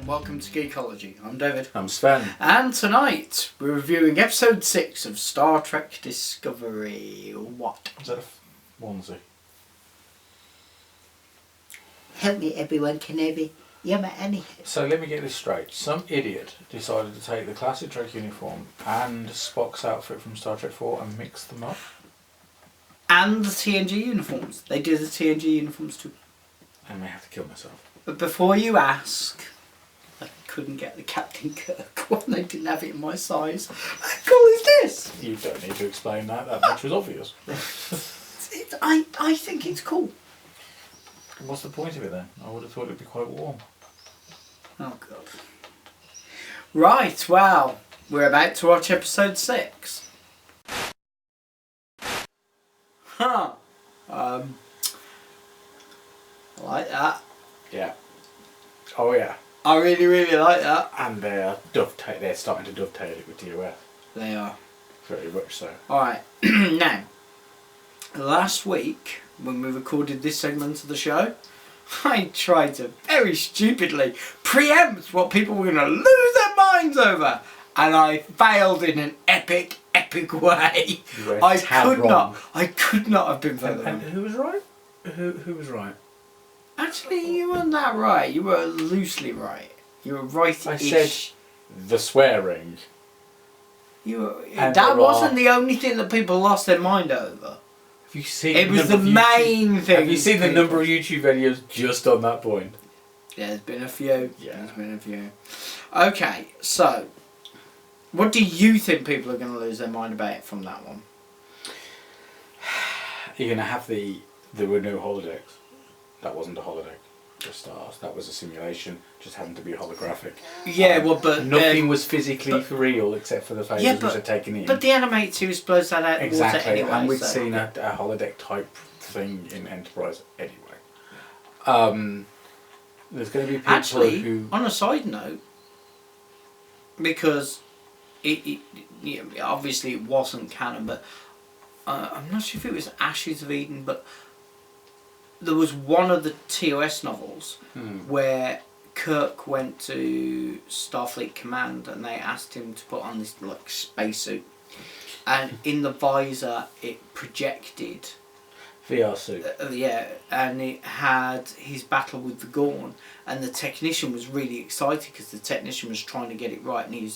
welcome to Geekology. I'm David. I'm Sven. And tonight we're reviewing episode 6 of Star Trek Discovery. What? Is that a onesie? Help me, everyone, Kenobi. You're my Annie. So let me get this straight. Some idiot decided to take the classic Trek uniform and Spock's outfit from Star Trek 4 and mix them up. And the TNG uniforms. They do the TNG uniforms too. I may have to kill myself. But before you ask, I couldn't get the Captain Kirk one. They didn't have it in my size. How cool is this? You don't need to explain that. That much was obvious. I think it's cool. What's the point of it then? I would have thought it'd be quite warm. Oh god. Right, well, we're about to watch episode 6. Huh. I like that. Yeah. Oh yeah. I really like that. And they're starting to dovetail it with TOS. They are. Very much so. Alright, now, last week, when we recorded this segment of the show, I tried to very stupidly preempt what people were going to lose their minds over. And I failed in an epic way. I could not have been further And wrong. who was right? Who was right? Actually, you weren't that right. You were loosely right. You were right-ish. I said the swearing. That wasn't the only thing that people lost their mind over. Have you seen It was the main thing. Have you seen the number of YouTube videos just on that point? Yeah, there's been a few. Yeah. There's been a few. Okay, so what do you think people are going to lose their mind about from that one? You're going to have there were no holodecks. That wasn't a holodeck. The stars. That was a simulation. Just happened to be holographic. Yeah, but nothing was physically real except for the phases which are taken in. But the animated series blows that out exactly, water anyway. and we'd seen a holodeck type thing in Enterprise anyway. There's going to be people who. On a side note, because obviously it wasn't canon, but I'm not sure if it was Ashes of Eden, but there was one of the TOS novels where Kirk went to Starfleet Command and they asked him to put on this like spacesuit, and in the visor it projected VR suit. And it had his battle with the Gorn, and the technician was really excited because the technician was trying to get it right, and he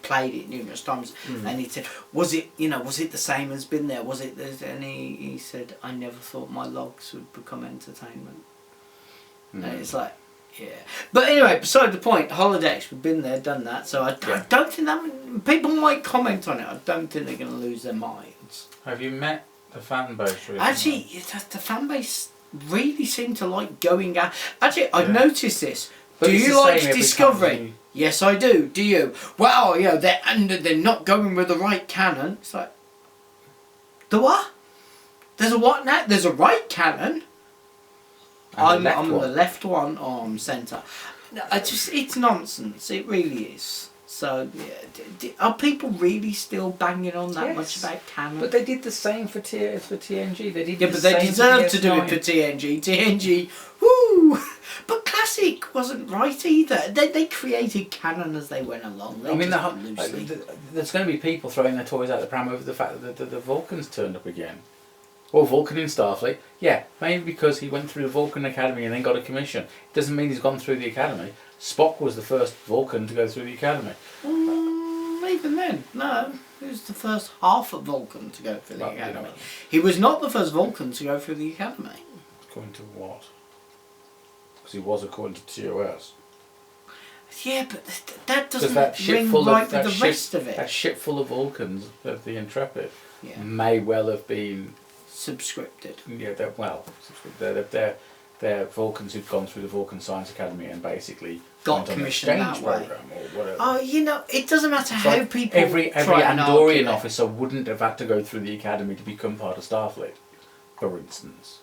played it numerous times, and he said, was it the same as been there? Was it? And he said, I never thought my logs would become entertainment. And it's like, yeah. But anyway, beside the point, holodecks, we've been there, done that, so I don't think that people might comment on it. I don't think they're going to lose their minds. Have you met the fan base recently? Actually, the fan base really seem to like going out. Actually, I've noticed this. But do you like Discovery? Yes, I do. Do you? Well, they're not going with the right canon. It's like, the what? There's a what now? There's a right canon. I'm the left one, or I'm centre. It's nonsense. It really is. So, are people really still banging on that much about canon? But they did the same for TNG. They did. Yeah, but they deserved to do it for TNG. TNG, woo! But Classic wasn't right either. They created canon as they went along. There's going to be people throwing their toys out the pram over the fact that the Vulcans turned up again. Or Vulcan in Starfleet. Yeah, maybe because he went through the Vulcan Academy and then got a commission. It doesn't mean he's gone through the Academy. Spock was the first Vulcan to go through the Academy. Even then, no. He was the first half of Vulcan to go through the Academy. He was not the first Vulcan to go through the Academy. According to what? Because he was according to TOS. Yeah, but that doesn't ring right with the rest of it. That ship full of Vulcans, of the Intrepid, may well have been subscripted. Yeah, they're Vulcans who'd gone through the Vulcan Science Academy and basically got commissioned that way. Or whatever. Oh, it doesn't matter how people. Every Andorian officer wouldn't have had to go through the Academy to become part of Starfleet, for instance.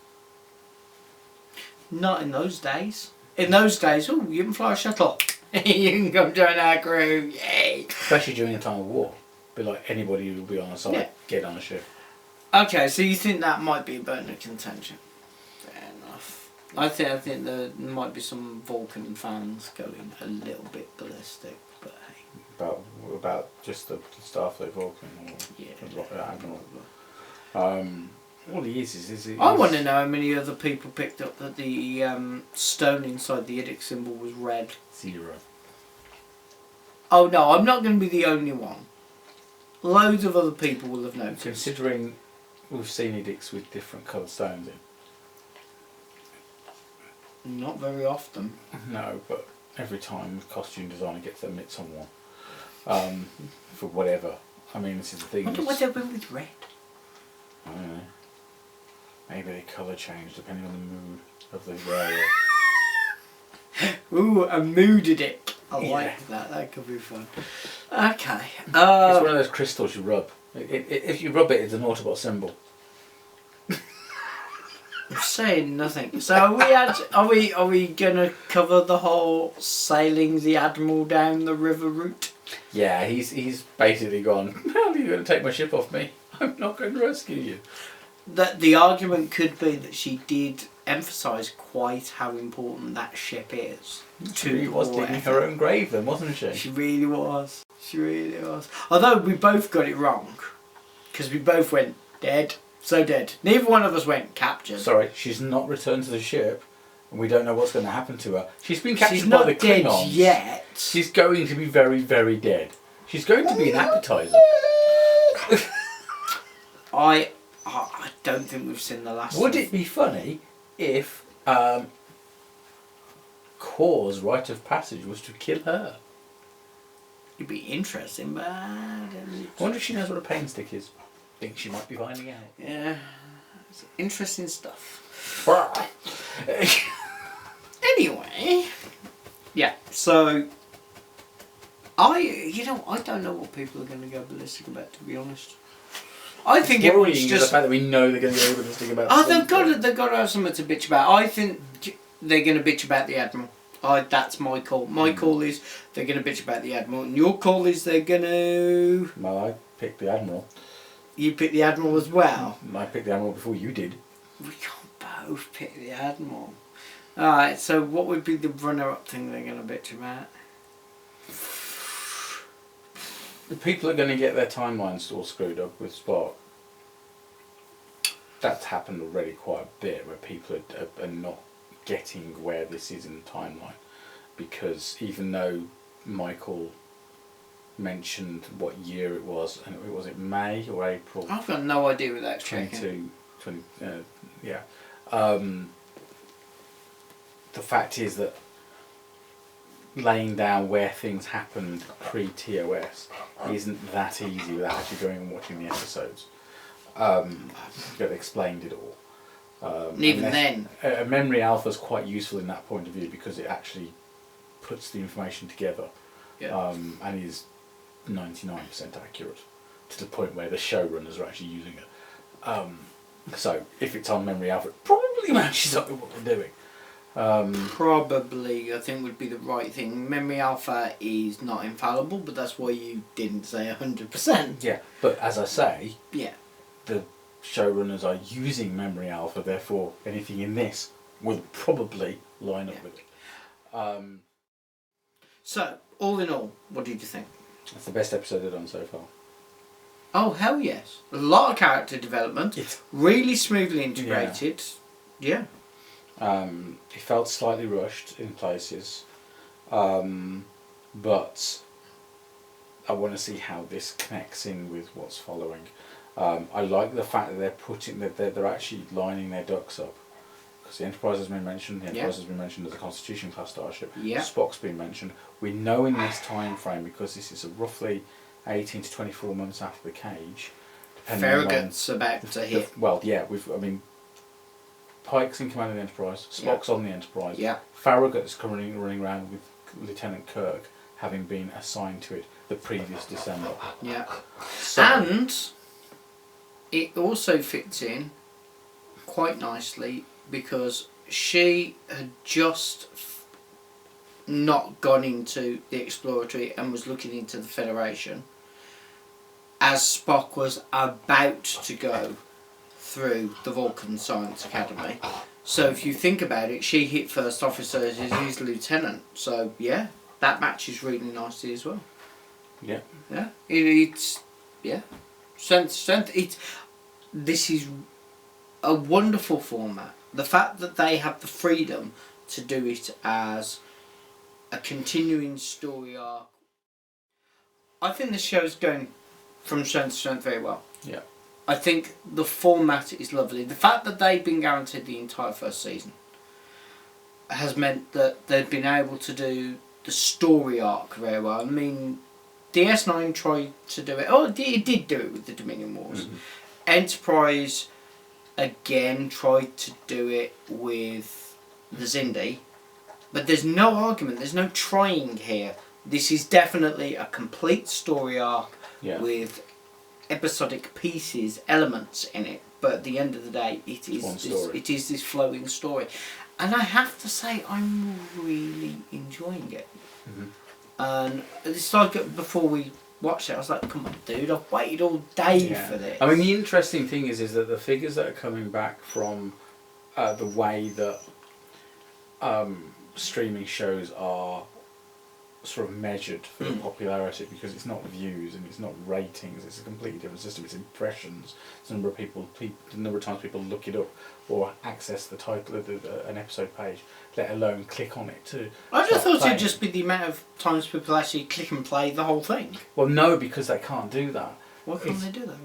Not in those days. In those days, you can fly a shuttle. You can come join our crew. Yay! Especially during a time of war. Be like anybody who will be on a site, get on a ship. Okay, so you think that might be a bone of contention? Fair enough. I think there might be some Vulcan fans going a little bit ballistic, but hey. About just the Starfleet Vulcan or the Admiral. All he is I want to know how many other people picked up that the stone inside the Idic symbol was red. 0. Oh no, I'm not going to be the only one. Loads of other people will have noticed. Considering we've seen Edicts with different coloured stones in. Not very often. No, but every time a costume designer gets their mitts on one. For whatever. I mean, this is the thing. I wonder what they went with red. I don't know. Maybe they colour change depending on the mood of the wearer. Ooh, a moodedic. I like that. That could be fun. Okay. It's one of those crystals you rub. If you rub it, it's an Autobot symbol. I'm saying nothing. So are we gonna cover the whole sailing the Admiral down the river route? Yeah, he's basically gone, how are you going to take my ship off me? I'm not going to rescue you. That the argument could be that she did emphasise quite how important that ship is. She was digging her own grave then, wasn't she? She really was. She really was. Although we both got it wrong. Because we both went dead. So dead. Neither one of us went captured. Sorry, she's not returned to the ship. And we don't know what's going to happen to her. She's been captured She's by not the dead Klingons. yet. She's going to be very, very dead. She's going to be an appetizer. I don't think we've seen the last Would it be funny if Kor's rite of passage was to kill her? It'd be interesting, but I wonder if she knows what a pain stick is. Think she might be finding out. Yeah, it's interesting stuff. Right. Anyway, yeah. So I don't know what people are going to go ballistic about. To be honest, I think it was just the fact that we know they're going to go ballistic about. Oh, they've got to have something to bitch about. I think they're going to bitch about the Admiral. That's my call. My call is they're going to bitch about the Admiral, and your call is they're going to. Well, I picked the Admiral. You picked the Admiral as well. I picked the Admiral before you did. We can't both pick the Admiral. Alright, so what would be the runner-up thing they're going to bitch about? The people are going to get their timelines all screwed up with Spock. That's happened already quite a bit, where people are not getting where this is in the timeline. Because even though Michael mentioned what year it was, and was it May or April? I've got no idea without 22, 20, yeah. The fact is that laying down where things happened pre-TOS isn't that easy without actually going and watching the episodes. That explained it all. Even then. A memory alpha is quite useful in that point of view because it actually puts the information together, and is 99% accurate to the point where the showrunners are actually using it. So if it's on memory alpha, it probably matches up with what they're doing. Probably, I think would be the right thing. Memory alpha is not infallible, but that's why you didn't say 100%. Yeah, but as I say, yeah, the showrunners are using memory alpha, therefore anything in this will probably line up with it. So, all in all, what did you think? That's the best episode they've done so far. Oh, hell yes. A lot of character development. It's really smoothly integrated. Yeah. It felt slightly rushed in places, but I want to see how this connects in with what's following. I like the fact that they're actually lining their ducks up, because the Enterprise has been mentioned. The Enterprise has been mentioned as a Constitution class starship. Yeah. Spock's been mentioned. We know in this time frame, because this is roughly 18 to 24 months after the Cage. Farragut's about to hit. Pike's in command of the Enterprise. Spock's on the Enterprise. Yeah. Farragut's currently running around with Lieutenant Kirk, having been assigned to it the previous December. Yeah. So, and it also fits in quite nicely because she had just not gone into the exploratory and was looking into the Federation as Spock was about to go through the Vulcan Science Academy. So if you think about it, she hit first officer as his lieutenant. So yeah, that matches really nicely as well. Yeah. Yeah. It's yeah. Strength. This is a wonderful format. The fact that they have the freedom to do it as a continuing story arc. I think the show's going from strength to strength very well. Yeah. I think the format is lovely. The fact that they've been guaranteed the entire first season has meant that they've been able to do the story arc very well. I mean, DS9 tried to do it. Oh, it did do it with the Dominion Wars. Mm-hmm. Enterprise again tried to do it with the Zindi. But there's no argument. There's no trying here. This is definitely a complete story arc with episodic pieces, elements in it. But at the end of the day, it is this flowing story. And I have to say, I'm really enjoying it. Mm-hmm. And it's like before we watched it, I was like, come on, dude, I've waited all day for this. I mean, the interesting thing is that the figures that are coming back from the way that streaming shows are sort of measured for popularity, because it's not views and it's not ratings, it's a completely different system. It's impressions. It's the number of the number of times people look it up or access the title of an episode page, let alone click on it to. I just thought it'd just be the amount of times people actually click and play the whole thing. Well, no, because they can't do that. Why can't they do that?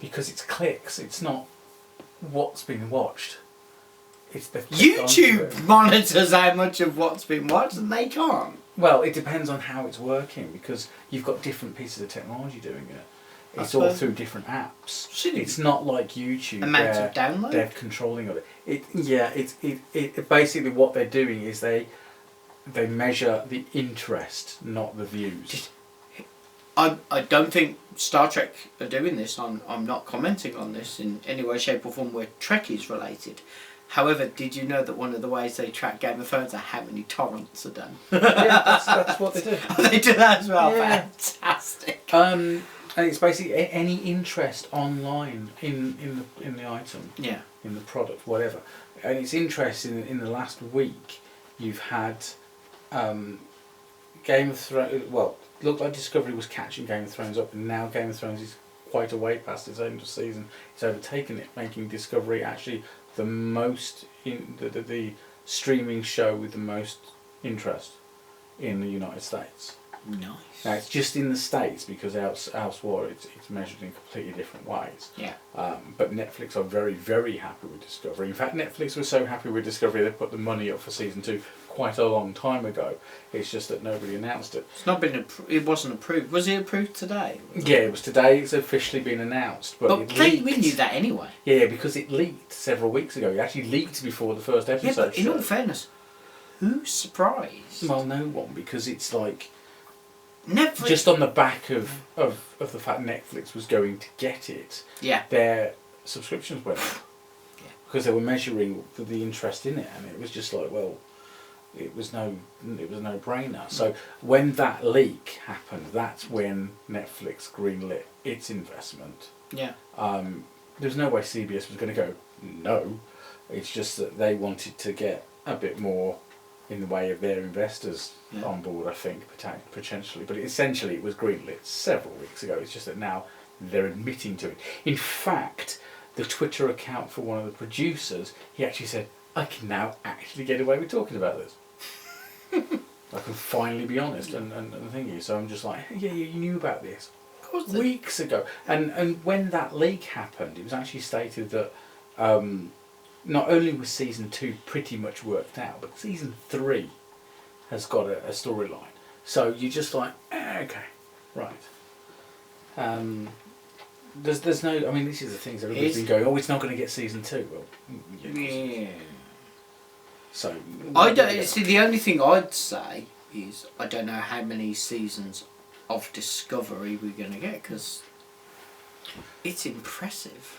Because it's clicks. It's not what's been watched. It's the YouTube monitors how much of what's been watched, and they can't. Well, it depends on how it's working, because you've got different pieces of technology doing it. It's all through different apps. It's not like YouTube amount of download. They're controlling of it. It basically what they're doing is they measure the interest, not the views. I don't think Star Trek are doing this. I'm not commenting on this in any way, shape or form where Trek is related. However, did you know that one of the ways they track Game of Thrones are how many torrents are done? Yeah, that's what they do. They do that as well. Yeah. Fantastic. And it's basically any interest online in the item, in the product, whatever. And it's interesting. In the last week, you've had Game of Thrones. Well, it looked like Discovery was catching Game of Thrones up, and now Game of Thrones is quite a way past its end of season. It's overtaken it, making Discovery actually the most the streaming show with the most interest in the United States. Nice. Now it's just in the States, because elsewhere it's measured in completely different ways. Yeah. But Netflix are very, very happy with Discovery. In fact, Netflix was so happy with Discovery they put the money up for season 2 quite a long time ago. It's just that nobody announced it. It's not been. It wasn't approved. Was it approved today? Yeah, it was today. It's officially been announced. But we knew that anyway. Yeah, because it leaked several weeks ago. It actually leaked before the first episode. Yeah, but in all fairness, who's surprised? Well, no one, because it's like Netflix. Just on the back of the fact Netflix was going to get it. Yeah. Their subscriptions went up. Yeah. Because they were measuring the interest in it, and it was just like, well, it was no brainer. So when that leak happened, that's when Netflix greenlit its investment. Yeah. There's no way CBS was going to go no. It's just that they wanted to get a bit more in the way of their investors on board, I think, potentially. But essentially it was greenlit several weeks ago. It's just that now they're admitting to it. In fact, the Twitter account for one of the producers, he actually said, I can now actually get away with talking about this. I can finally be honest and thinking. So I'm just like, yeah, you knew about this weeks ago. And when that leak happened, it was actually stated that not only was season 2 pretty much worked out, but season 3 has got a storyline. So you're just like, okay, right. There's no. I mean, this is the things everybody's been going. Oh, it's not going to get season 2. Well, yeah. So I don't see. The only thing I'd say is I don't know how many seasons of Discovery we're going to get, because it's impressive.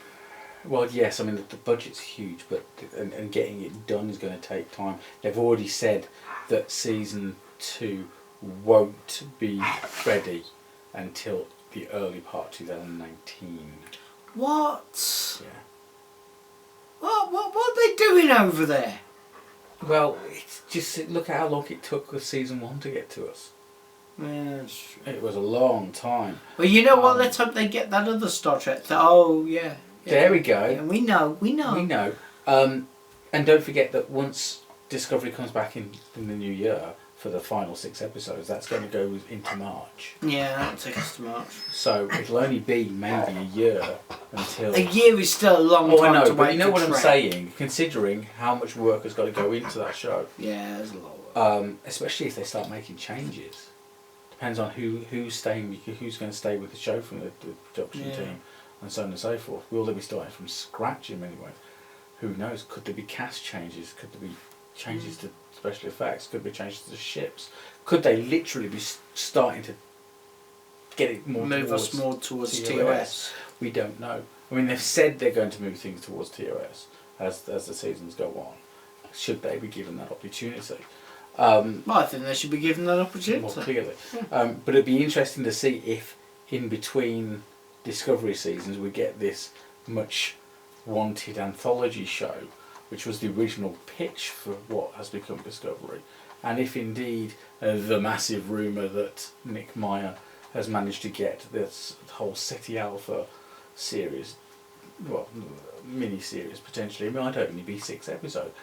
Well, yes, I mean the budget's huge, but and getting it done is going to take time. They've already said that season 2 won't be ready until the early part of 2019. What? Yeah. What are they doing over there? Well, it's just look at how long it took with season 1 to get to us. Yeah, that's true. It was a long time. Well, you know what? Let's hope they get that other Star Trek. Oh, yeah. There we go. Yeah, we know. We know. And don't forget that once Discovery comes back in the new year for the final 6 episodes, that's going to go into March. Yeah, that'll take us to March. So it'll only be maybe a year until... A year is still a long time I know, to wait. but you know what I'm Trek. saying? Considering how much work has got to go into that show. Yeah, there's a lot of work. Especially if they start making changes. Depends on who's going to stay with the show from the production team, and so on and so forth. Will they be starting from scratch in many ways? Who knows? Could there be cast changes? Could there be changes to special effects? Could there be changes to the ships? Could they literally be starting to get it more move us more towards TOS? We don't know. I mean, they've said they're going to move things towards TOS as the seasons go on. Should they be given that opportunity? Well, I think they should be given that opportunity. More clearly. But it'd be interesting to see if in between Discovery seasons we get this much wanted anthology show, which was the original pitch for what has become Discovery, and if indeed the massive rumour that Nick Meyer has managed to get this whole SETI Alpha series, well, mini-series potentially, it might only be 6 episodes.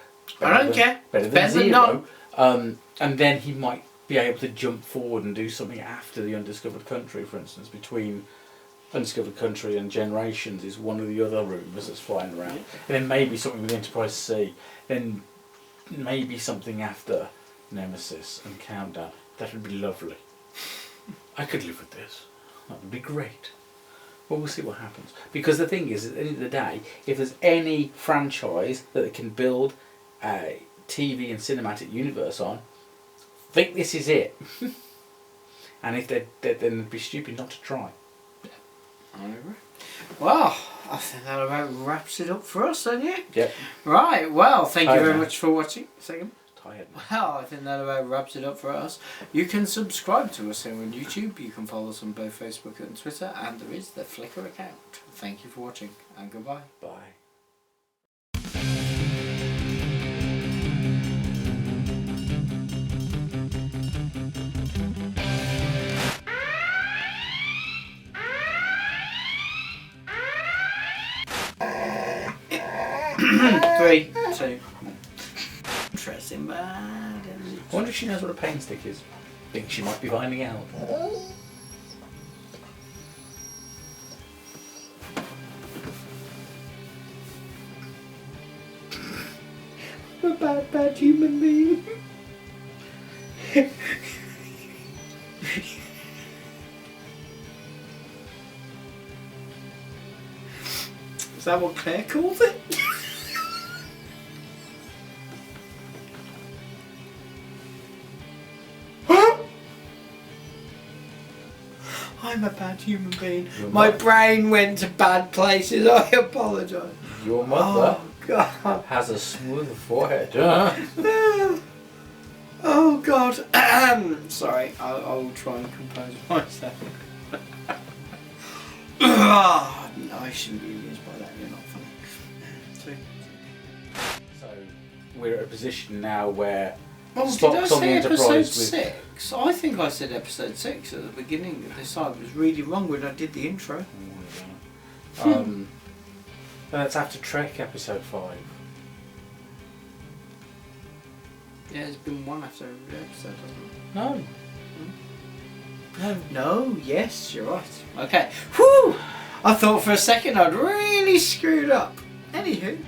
I don't care. Better than Better than 0. none. And then he might be able to jump forward and do something after the Undiscovered Country, for instance, between Undiscovered Country and Generations is one of the other rumours that's flying around. And then maybe something with Enterprise C. Then maybe something after Nemesis and Countdown. That would be lovely. I could live with this. That would be great. Well, we'll see what happens. Because the thing is, at the end of the day, if there's any franchise that they can build a TV and cinematic universe on, I think this is it. And if then they'd be stupid not to try. I agree. Well, I think that about wraps it up for us, then, yeah? Yep. Right, well, thank you very now. much for watching. Second. Tired now. Well, I think that about wraps it up for us. You can subscribe to us here on YouTube. You can follow us on both Facebook and Twitter. And there is the Flickr account. Thank you for watching, and goodbye. Bye. Three, two. Interesting, man. I wonder if she knows what a pain stick is. Think she might be finding out. I'm a bad human being. Is that what Claire calls it? I'm a bad human being. My brain went to bad places. I apologise. Your mother Oh God. has a smooth forehead. Oh God. Sorry. I'll try and compose myself. No, I shouldn't be amused by that. You're not funny. So we're at a position now where Well, did I Spock's on the say Enterprise episode with 6? I think I said episode 6 at the beginning of this. I was really wrong when I did the intro. that's after Trek episode 5. Yeah, it's been one after every episode, hasn't it? No. No, yes, you're right. Okay. Whew! I thought for a second I'd really screwed up. Anywho.